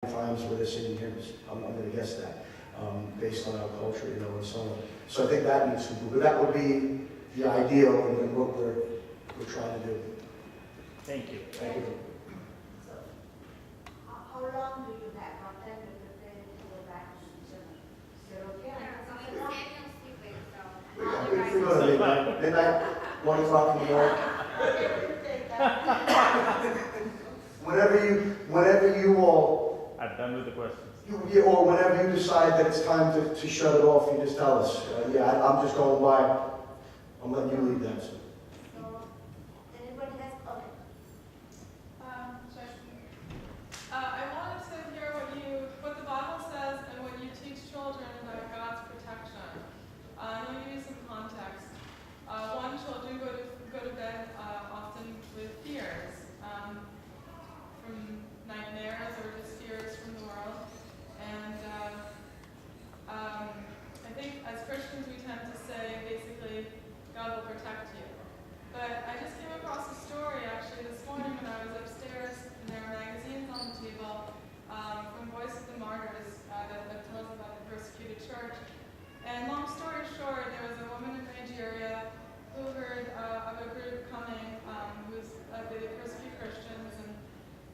times where they're singing hymns. I'm going to guess that, based on our culture, and so on. So I think that needs to be, but that would be the ideal and what we're trying to do. Thank you. Thank you. So, how long do you have from 10 to 15 to go back to Germany? Is it okay? We go to midnight, 1 o'clock in the morning. Whenever you all, I'm done with the questions. or whenever you decide that it's time to shut it off, you just tell us. I'm just going by. I'm letting you lead that. So, anybody has comment? I wanted to hear what the Bible says and what you teach children about God's protection. I know you use some context. One, children go to bed often with fears, from nightmares or just fears from the world. And I think as Christians we tend to say basically God will protect you. But I just came across a story actually this morning when I was upstairs, and there were magazines on the table from Voice of the Martyrs that tells about the persecuted church. And long story short, there was a woman in Nigeria who heard of a group coming they persecute Christians, and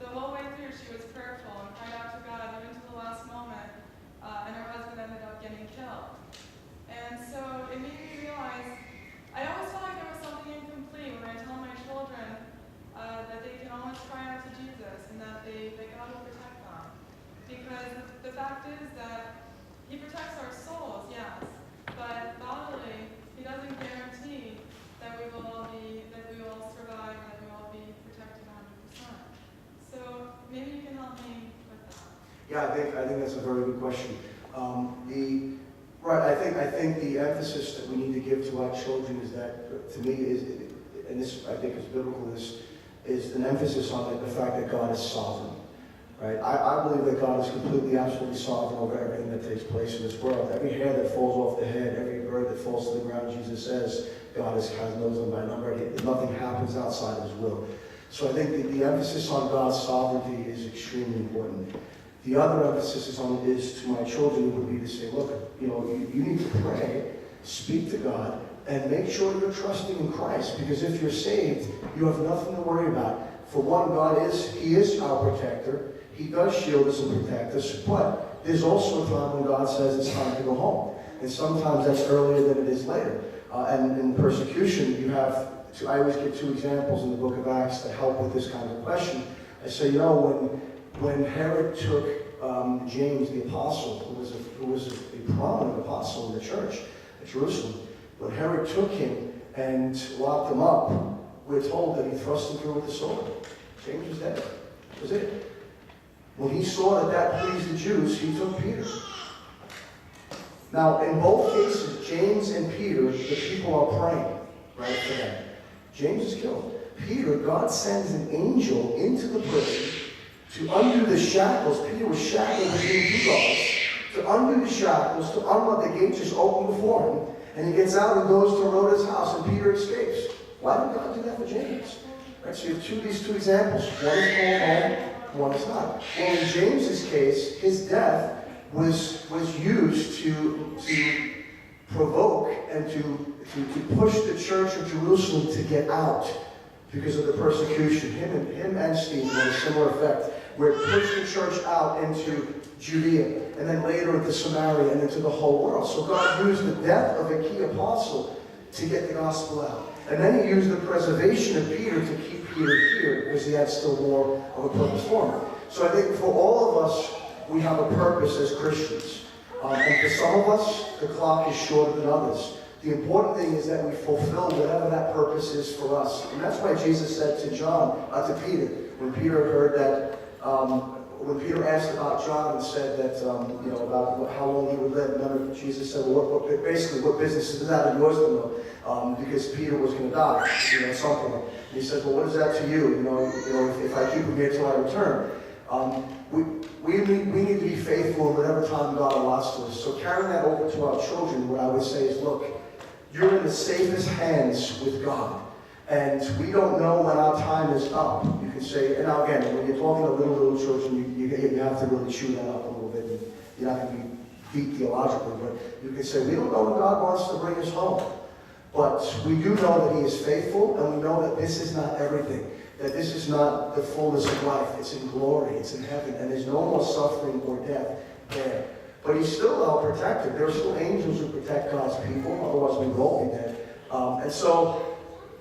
the whole way through she was prayerful and cried out to God even to the last moment, and her husband ended up getting killed. And so it made me realize, I always felt like there was something incomplete when I tell my children that they can always cry out to Jesus and that God will protect them. Because the fact is that He protects our souls, yes, but bodily He doesn't guarantee that we will survive and that we will be protected 100%. So maybe you can help me with that. Yeah, I think that's a very good question. I think the emphasis that we need to give to our children is that, to me, and this I think is biblical, is an emphasis on the fact that God is sovereign. Right? I believe that God is completely, absolutely sovereign over everything that takes place in this world. Every hair that falls off the head, every bird that falls to the ground, Jesus says, God has knows them by number. Nothing happens outside of His will. So I think the emphasis on God's sovereignty is extremely important. The other emphasis is to my children would be to say, look, you need to pray, speak to God, and make sure you're trusting in Christ. Because if you're saved, you have nothing to worry about. For one, He is our protector. He does shield us and protect us, but there's also a time when God says it's time to go home. And sometimes that's earlier than it is later. And in persecution, you have, I always give two examples in the book of Acts that help with this kind of question. I say, when Herod took James, the apostle, who was a prominent apostle in the church at Jerusalem, when Herod took him and locked him up, we're told that he thrust him through with a sword. James was dead. That was it. When he saw that pleased the Jews, he took Peter. Now, in both cases, James and Peter, the people are praying, right, for them. James is killed. Peter, God sends an angel into the prison to undo the shackles. Peter was shackled between two guards. To undo the shackles, to unlock the gate just open before him, and he gets out and goes to Rhoda's house, and Peter escapes. Why did God do that for James? Right, so you have these two examples. One is going home, one is not. Well, in James's case, his death was used to provoke and to push the church of Jerusalem to get out because of the persecution. Him and Stephen had a similar effect, where it pushed the church out into Judea, and then later into Samaria, and into the whole world. So God used the death of a key apostle to get the gospel out. And then He used the preservation of Peter to keep Peter here, because he had still more of a purpose for him. So I think for all of us, we have a purpose as Christians. And for some of us, the clock is shorter than others. The important thing is that we fulfill whatever that purpose is for us. And that's why Jesus said to Peter, when Peter heard that, when Peter asked about John and said that, about how long he would live, remember Jesus said, well, what business is that of yours to know? Because Peter was going to die, at some point. And he said, well, what is that to you? If I keep him here till I return. We need to be faithful in whatever time God allots to us. So carrying that over to our children, what I would say is, look, you're in the safest hands with God. And we don't know when our time is up. You can say, and now again, when you're talking to little children, you have to really chew that up a little bit. And you're not going to be deep theologically, but you can say, we don't know when God wants to bring us home. But we do know that He is faithful, and we know that this is not everything. That this is not the fullness of life. It's in glory. It's in heaven. And there's no more suffering or death there. But He's still our protector. There are still angels who protect God's people. Otherwise, we won't be dead. And so,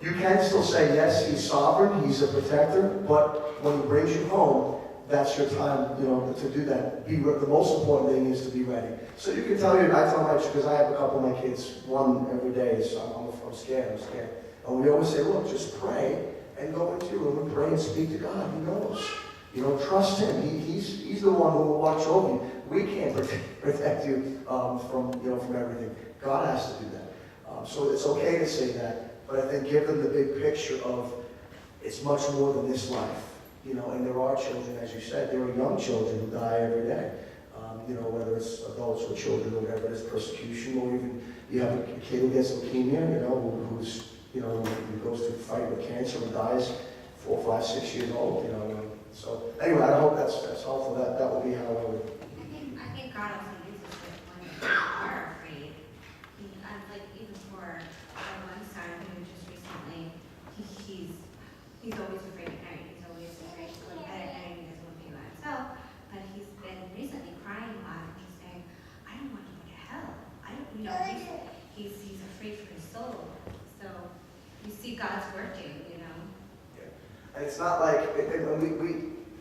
you can still say, yes, He's sovereign, He's a protector, but when He brings you home, that's your time, to do that. The most important thing is to be ready. So you can tell I tell my, because I have a couple of my kids, one every day, so I'm scared. And we always say, look, just pray and go into your room and pray and speak to God. He knows. Trust Him. He's the one who will watch over you. We can't protect you from everything. God has to do that. So it's okay to say that. But I think give them the big picture of it's much more than this life, and there are children, as you said, there are young children who die every day, whether it's adults or children or whatever, there's persecution, or even you have a kid who gets leukemia, who goes to fight with cancer and dies 4, 5, 6 years old, So anyway, I hope that's helpful. That would be how I would. I think God also uses it when we are afraid. Even for our one son who just recently, he's always afraid at night. He's always afraid to go to bed at night. He doesn't want to be by himself. But he's been recently crying a lot and he's saying, I don't want to go to hell. He's afraid for his soul. So you see God's working, Yeah. And it's not like,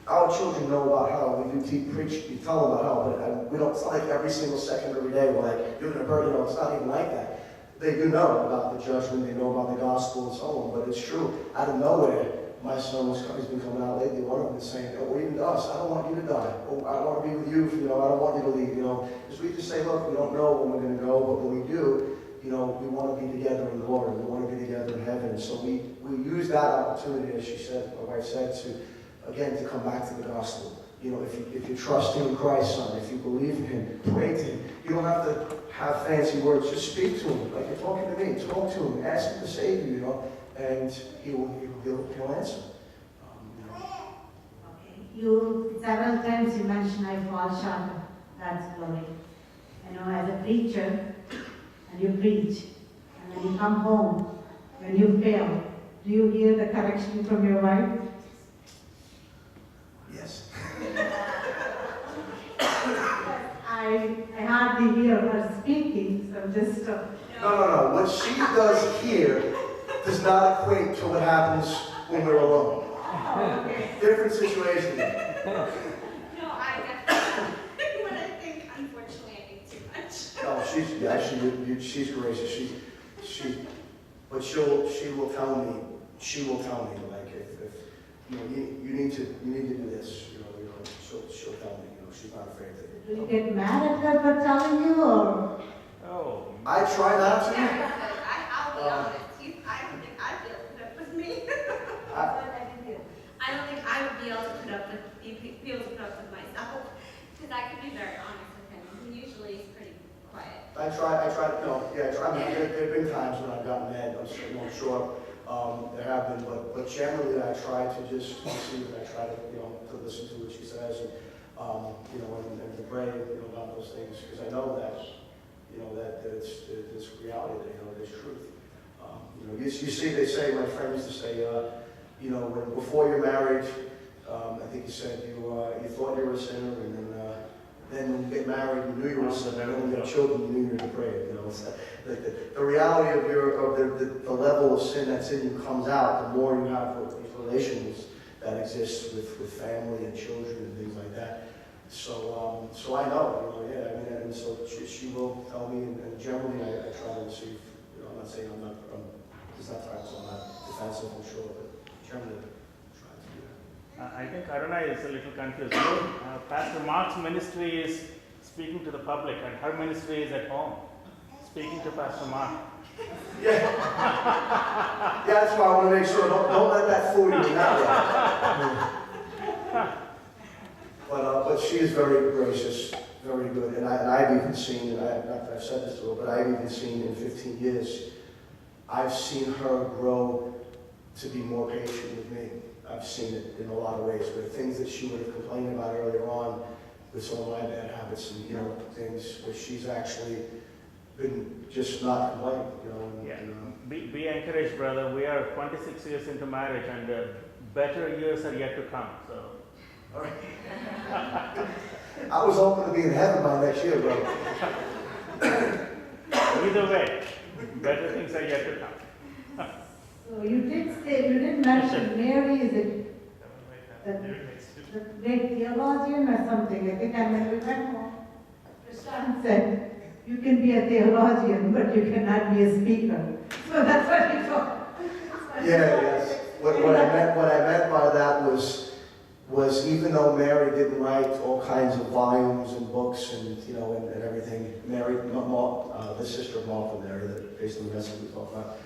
our children know about hell. We do preach, we tell them about hell, but we don't, it's not like every single second of every day we're like, you're going to burn, it's not even like that. They do know about the judgment, they know about the gospel and so on, but it's true. Out of nowhere, my son he's been coming out lately, one of them is saying, or even to us, I don't want you to die. Or I want to be with you, I don't want you to leave, Because we just say, look, we don't know when we're going to go, but when we do, we want to be together in glory. We want to be together in heaven. So we use that opportunity, as she said, my wife said, to come back to the gospel. If you trust in Christ, son, if you believe in Him, pray to Him. You don't have to have fancy words. Just speak to Him, like you're talking to me. Talk to Him, ask Him to save you, and He'll answer. Okay. You several times you mentioned I fall short of God's glory. As a preacher, and you preach, and when you come home, when you fail, do you hear the correction from your wife? Yes. I hardly hear her speaking, so just... No. What she does here does not equate to what happens when we're alone. Okay. Different situation. No, I definitely, when I think, unfortunately, I think too much. No, she's gracious. But she will tell me, like if you need to do this, she'll tell me, she's not afraid to. Do you get mad at her for telling you, or? Oh. I try not to. Yeah, I'll be honest. I don't think I'd be able to put up with me. I don't think I would be able to put up with myself, because I can be very honest with him. He usually is pretty quiet. I try to, there have been times when I've gotten mad, I'm sure there have been, but generally I try to just see and I try to listen to what she says, and and to pray, about those things, because I know that, that it's reality, that, there's truth. You see, they say, my friend used to say, when before you're married, I think he said you thought you were a sinner, and then when you get married, you knew you were a sinner, and then when you have children, you knew you were depraved. It's like the reality of the level of sin that's in you comes out the more you have these relations that exist with family and children and things like that. So I know, and so she will tell me, and generally I try to receive. I'm not saying it's not times I'm not defensive, I'm sure, but generally I try to do that. I think Aruna is a little confused. Pastor Mark's ministry is speaking to the public, and her ministry is at home, speaking to Pastor Mark. Yeah, that's why I want to make sure. Don't let that fool you in that way. But she is very gracious, very good, and I've even seen, and I've said this to her, but I've even seen in 15 years, I've seen her grow to be more patient with me. I've seen it in a lot of ways, where things that she would have complained about earlier on with some of my bad habits and, you know, things where she's actually been just not complaining, you know. Yeah. Be encouraged, brother. We are 26 years into marriage, and better years are yet to come. So. All right. I was hoping to be in heaven by next year, bro. Either way, better things are yet to come. So you did mention Mary is a great theologian or something. I think I remember Prashant said, you can be a theologian, but you cannot be a speaker. So that's what he thought. Yeah, yes. What I meant by that was even though Mary didn't write all kinds of volumes and books and, you know, and everything, Mary, the sister of Martha Mary, that based on the message we talked about,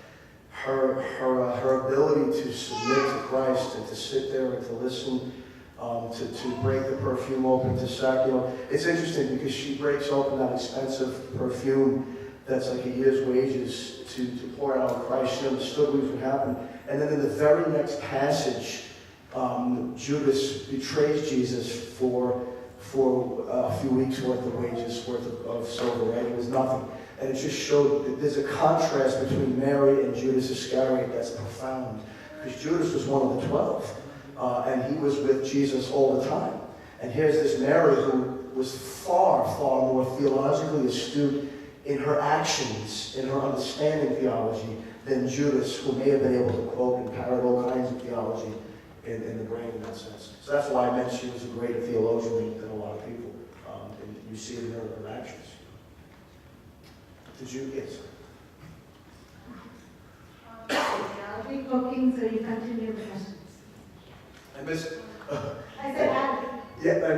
her ability to submit to Christ and to sit there and to listen, to break the perfume open, to sack, you know, it's interesting because she breaks open that expensive perfume that's like a year's wages to pour out on Christ. She understood what was going to happen. And then in the very next passage, Judas betrays Jesus for a few weeks worth of wages, worth of silver, right? It was nothing. And it just showed that there's a contrast between Mary and Judas Iscariot that's profound. Because Judas was one of the 12, and he was with Jesus all the time. And here's this Mary who was far, far more theologically astute in her actions, in her understanding theology, than Judas, who may have been able to quote and parrot all kinds of theology in the brain in that sense. So that's why I meant she was a greater theologian than a lot of people. And you see it in her actions. Did you? Yes. I'll be cooking, so you continue the questions. I missed. I said, Yeah,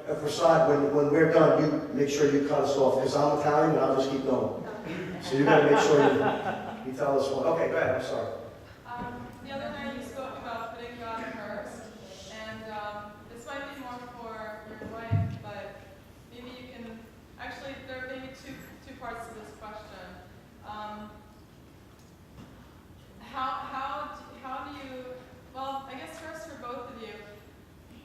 and Prasad, when we're done, you make sure you cut us off, because I'm Italian and I'll just keep going. So you got to make sure you tell us what. Okay, go ahead. I'm sorry. The other night you spoke about putting God first, and this might be more for your wife, but maybe you can. Actually, there may be two parts to this question. How do you? Well, I guess first for both of you,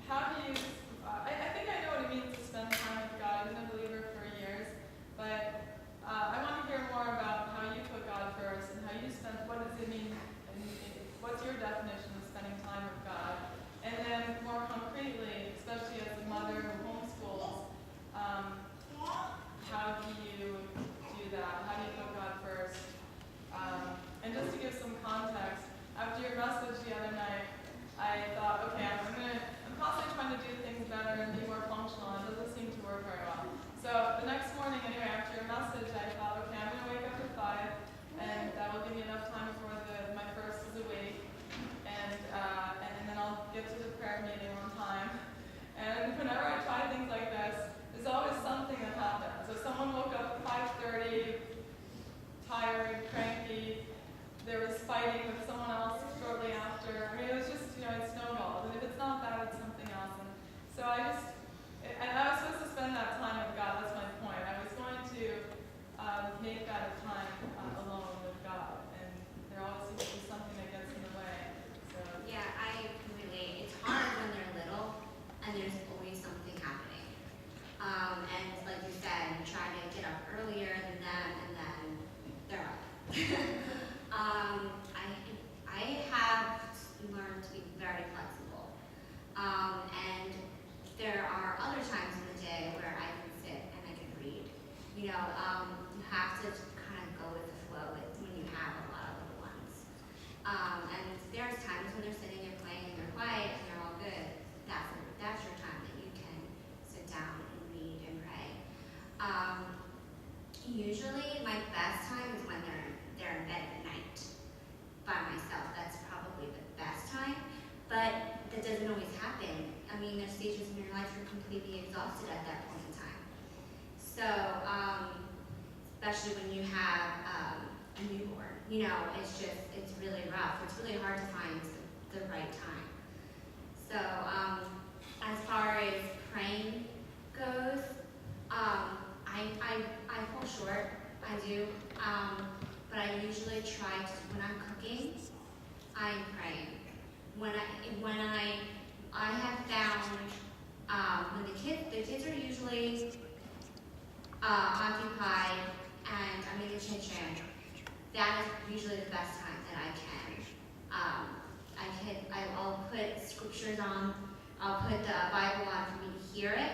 how do you? I think I know what it means to spend time with God. I've been a believer for years, but I want to hear more about how you put God first and how you spend. What does it mean? What's your definition of spending time with God? And then more concretely, especially as a mother who homeschools, how do you do that? How do you put God first? And just to give some context, after your message the other night, I thought, okay, I'm constantly trying to do things better and be more functional, and it doesn't seem to work very well. So the next morning, anyway, after your message, I thought, okay, I'm going to wake up at 5, and that will give me enough time before my first is awake, and then I'll get to the prayer meeting on time. And whenever I try things like this, there's always something that happens. So someone woke up at 5:30, tired, cranky. There was fighting with someone else shortly after. I mean, it was just, it snowballed. And if it's not that, it's something else. And so I was supposed to spend that time with God. That's my point. I was going to make that a time alone with God. And there always seems to be something that gets in the way. So Yeah, I can relate. It's hard when they're little and there's always something happening. And like you said, you try to get up earlier than them and then they're up. I have learned to be very flexible. And there are other times in the day where I can sit and I can read. You have to kind of go with the flow when you have a lot of little ones. And there's times when they're sitting there playing and they're quiet and they're all good. That's your time that you can sit down and read and pray. Usually my best time is when they're in bed at night by myself. That's probably the best time, but that doesn't always happen. I mean, there's stages in your life you're completely exhausted at that point in time. So, especially when you have a newborn, it's really rough. It's really hard to find the right time. So, as far as praying goes, I fall short. I do. But I usually try to, when I'm cooking, I mentally occupied and I'm in the kitchen, that is usually the best time that I can. I'll put scriptures on, I'll put the Bible on for me to hear it.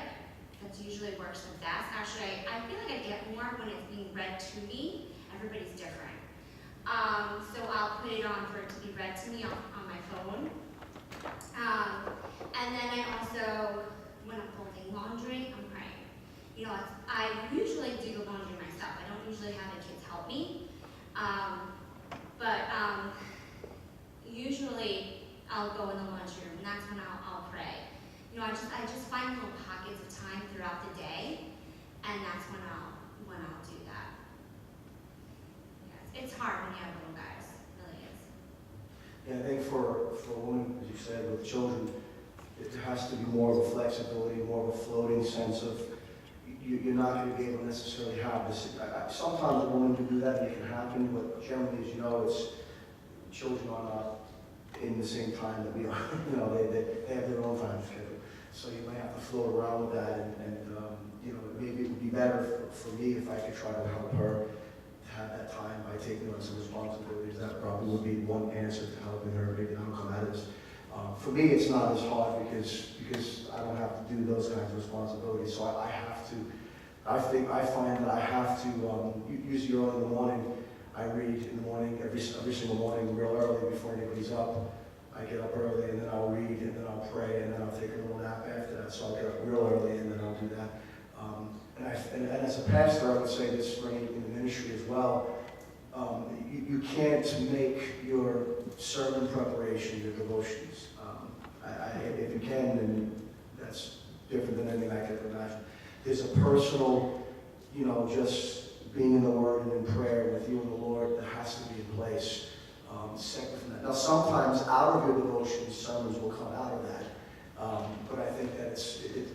That usually works the best. Actually, I feel like I get more when it's being read to me. Everybody's different. So I'll put it on for it to be read to me on my phone. And then I also, when I'm folding laundry, I'm praying. You know, I usually do the laundry myself. I don't usually have the kids help me. But usually I'll go in the laundry room, and that's when I'll pray. You know, I just find little pockets of time throughout the day, and that's when I'll do that. Yes, it's hard when you have little guys, it really is. Yeah, I think for a woman, as you said, with children, it has to be more of a flexibility, more of a floating sense of you're not going to be able to necessarily have this. Sometimes a woman can do that and it can happen, but generally, as you know, children are not in the same time that we are. You know, they have their own time schedule. So you might have to float around with that, and you know, maybe it would be better for me if I could try to help her to have that time by taking on some responsibilities. That probably would be one answer to helping her. Maybe I don't come at it. For me, it's not as hard because I don't have to do those kinds of responsibilities. So I have to. I find that I have to usually early in the morning. I read in the morning every single morning, real early before anybody's up. I get up early and then I'll read and then I'll pray and then I'll take a little nap after that. So I'll get up real early and then I'll do that. And as a pastor, I would say this bringing in the ministry as well. You can't make your sermon preparation your devotions. If you can, then that's different than anything I could imagine. There's a personal, you know, just being in the Word and in prayer with you and the Lord that has to be in place. Separate from that. Now, sometimes out of your devotions, sermons will come out of that. But I think that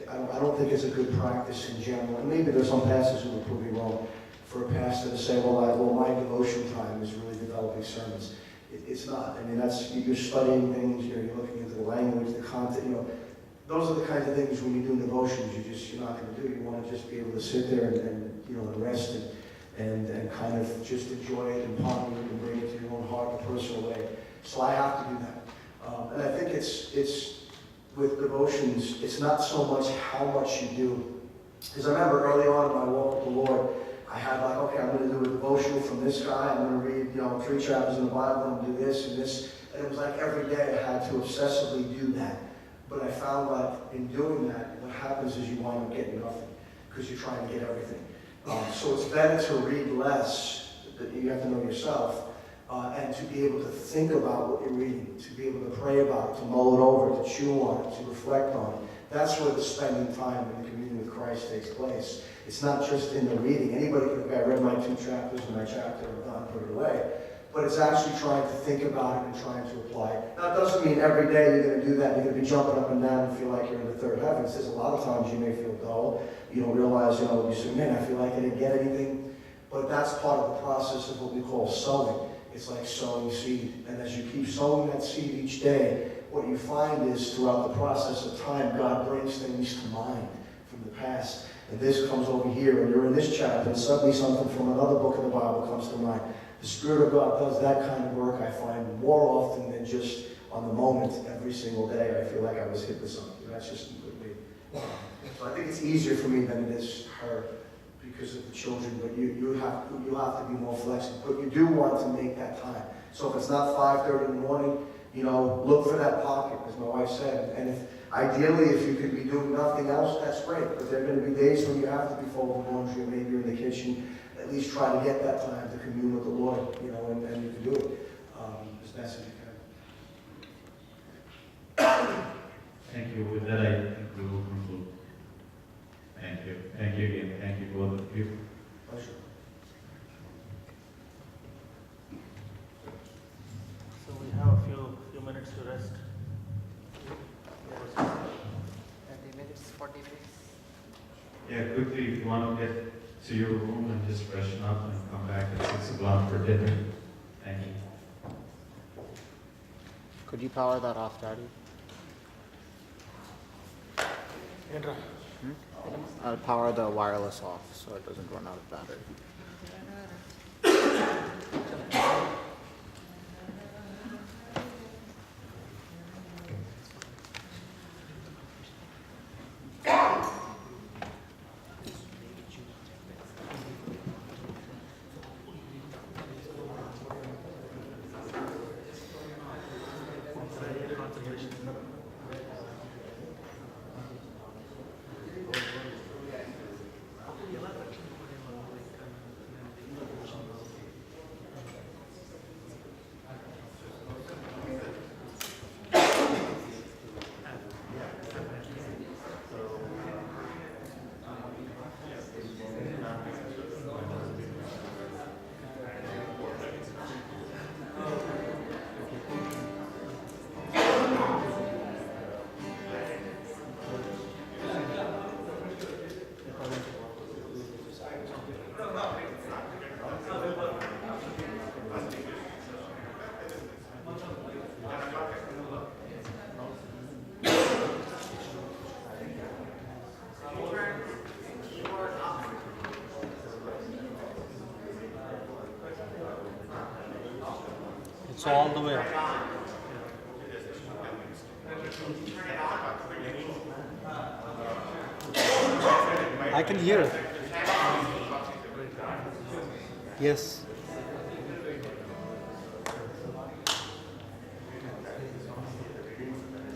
I don't think it's a good practice in general. And maybe there's some pastors who would prove me wrong for a pastor to say, well, my devotion time is really developing sermons. It's not. I mean, you're studying things, you're looking into the language, the content, you know. Those are the kinds of things when you do devotions you're not going to do. You want to just be able to sit there and you know, and rest and kind of just enjoy it and ponder it and bring it to your own heart in a personal way. So I have to do that. And I think it's with devotions, it's not so much how much you do. Because I remember early on in my walk with the Lord, I had like, okay, I'm going to do a devotional from this guy. I'm going to read, you know, 3 chapters in the Bible. I'm going to do this and this. And it was like every day I had to obsessively do that. But I found that in doing that, what happens is you wind up getting nothing because you're trying to get everything. So it's better to read less, that you have to know yourself, and to be able to think about what you're reading, to be able to pray about it, to mull it over, to chew on it, to reflect on it. That's where the spending time in the communion with Christ takes place. It's not just in the reading. Anybody can say, I read my 2 chapters and my chapter, I'm done, put it away. But it's actually trying to think about it and trying to apply it. Now, it doesn't mean every day you're going to do that. You're going to be jumping up and down and feel like you're in the third heavens. There's a lot of times you may feel dull. You don't realize, you know, you say, man, I feel like I didn't get anything. But that's part of the process of what we call sowing. It's like sowing seed. And as you keep sowing that seed each day, what you find is throughout the process of time, God brings things to mind from the past. And this comes over here, and you're in this chapter, and suddenly something from another book of the Bible comes to mind. The Spirit of God does that kind of work, I find, more often than just on the moment every single day. I feel like I was hit with something. That's just completely. So I think it's easier for me than it is her because of the children. But you have to be more flexible. But you do want to make that time. So if it's not 5:30 in the morning, you know, look for that pocket, as my wife said. And ideally, if you could be doing nothing else, that's great. But there are going to be days when you have to be folding laundry, or maybe you're in the kitchen. At least try to get that time to commune with the Lord, you know, and you can do it as best as you can. Thank you. With that, I think we will conclude. Thank you. Thank you again. Thank you, both of you. Pleasure. So we have a few minutes to rest. 30 minutes, 40 minutes. Yeah, quickly, if you want to get to your room and just freshen up and come back at 6 o'clock for dinner. Thank you. Could you power that off, Daddy? Indra. Hmm? I'll power the wireless off so it doesn't run out of battery. It's all the way up. I can hear it. Yes.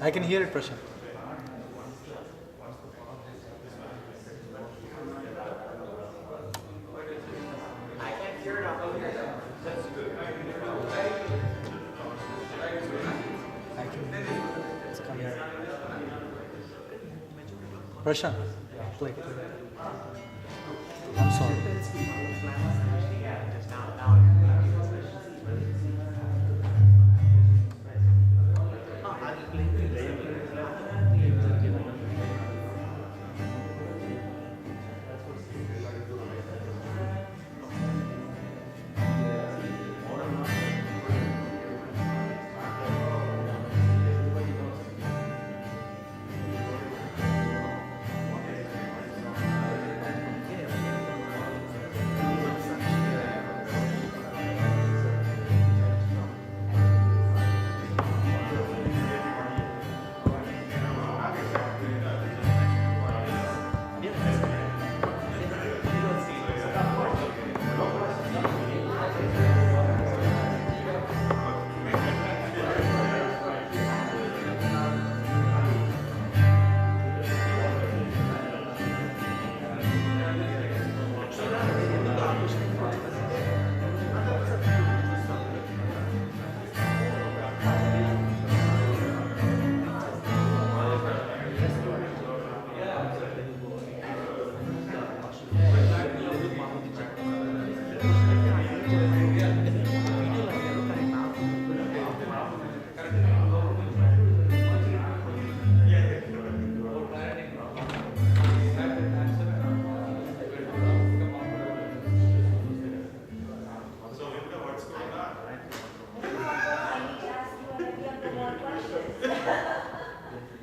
I can hear it, Prashant. Prashant, play. I'm sorry.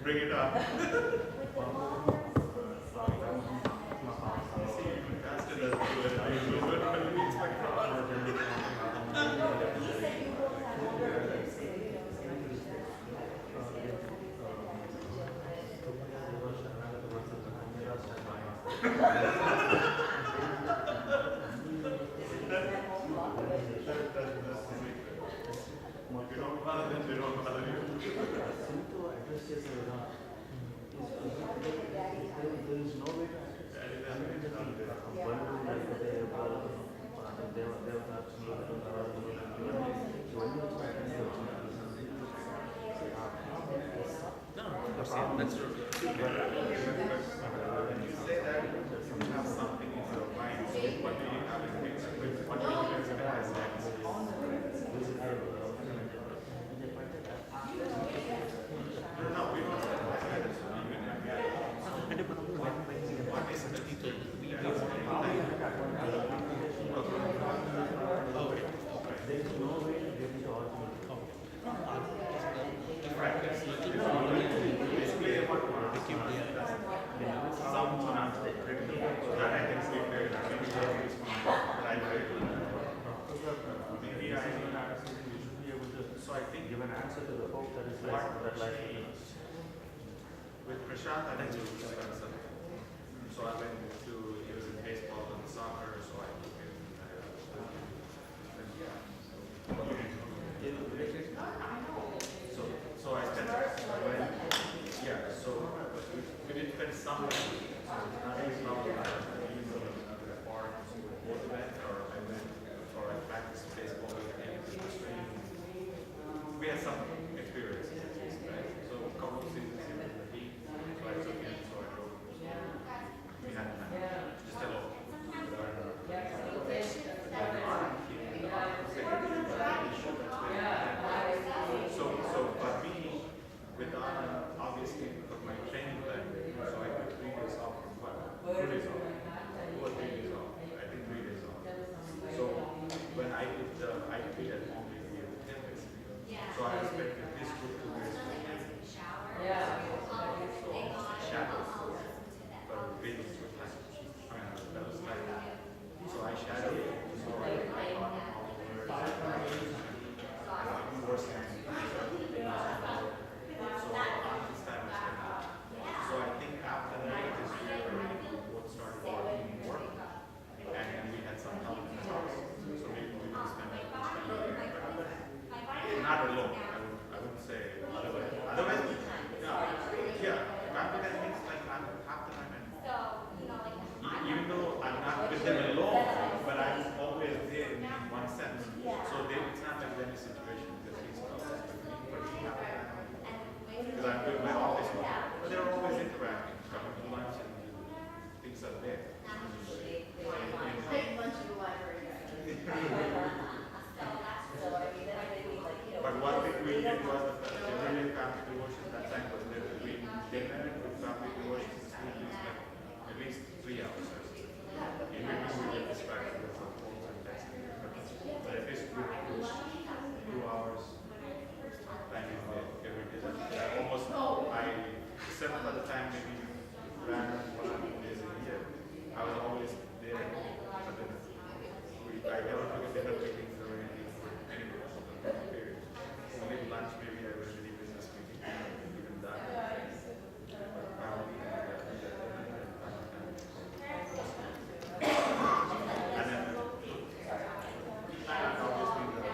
Bring it up. That's true. answer to the hope that is life that life gives. With Prashant, I think it was just kind of something. So I went to, he was in baseball and soccer, so I took him. So I spent, yeah, so we did spend some time. Not even now, he's in a park, so both went, or I went, or I practiced baseball with him. We had some experience, right? So a couple of seasons in the team, so I took him, so I drove him. We had time, just a little. So for me, with obviously for my training plan, so I took 3 days off from work. 2 days off. 2 or 3 days off. I think 3 days off. So when I did the IP at home, we did him basically. So I expected this group to be shadows for babies to like. I mean, that was like, so I shadowed it. So I got all the words. Forced him to so on this time I spent. So I think after that this year we both started working more and then we had some help in the house. So maybe we could spend not alone. I wouldn't say otherwise. Otherwise, yeah. Family means like I'm half the time and even though I'm not with them alone, but I'm always there in one sense. So it's not like any situation because he's always with me, but half the time because I'm doing my office work. But they're always interacting, coming to lunch and things are there. Take lunch in the library. But one thing we did was the generally family devotion that time was there between dinner and family devotion. We spent at least 3 hours. In between we get distracted with some phones and texting. But at least 2 hours time is there every day. Almost except for the time maybe random 100 days a year, I was always there for dinner. I never took a dinner meetings or anything anywhere for the period. Only lunch maybe I was really business meeting, even that. And then obviously the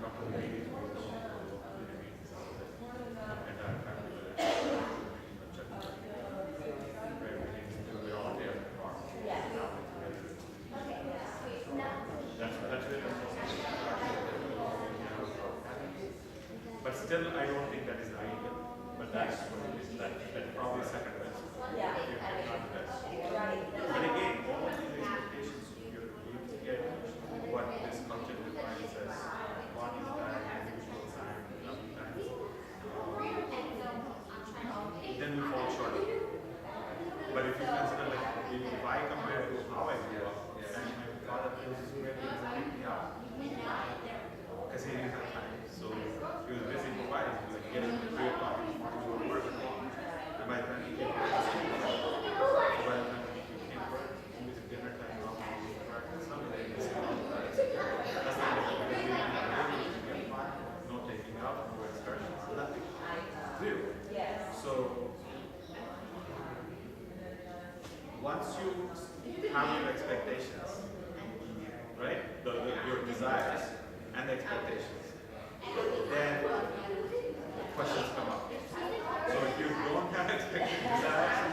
couple of meetings we don't and our family we're all there in the park. That's really but still, I don't think that is ideal. But that's what it is. That's probably second best. If not best. But again, all of these expectations, you're going to get what this culture defines as body time, individual time, loving time. Then we fall short. But if you consider like, if I compare to how I grew up, and my father was really picked me up. Because he didn't have time. So he was busy providing, like getting to 3 o'clock in the morning to work. And by the time he came back, by the time he came to work, he was at dinner time, he was practice, something. That's not because we didn't have any, we get fun, no taking out, no excursions, nothing. Zero. So once you have your expectations, right? Your desires and expectations, then questions come up. So if you don't have expected desires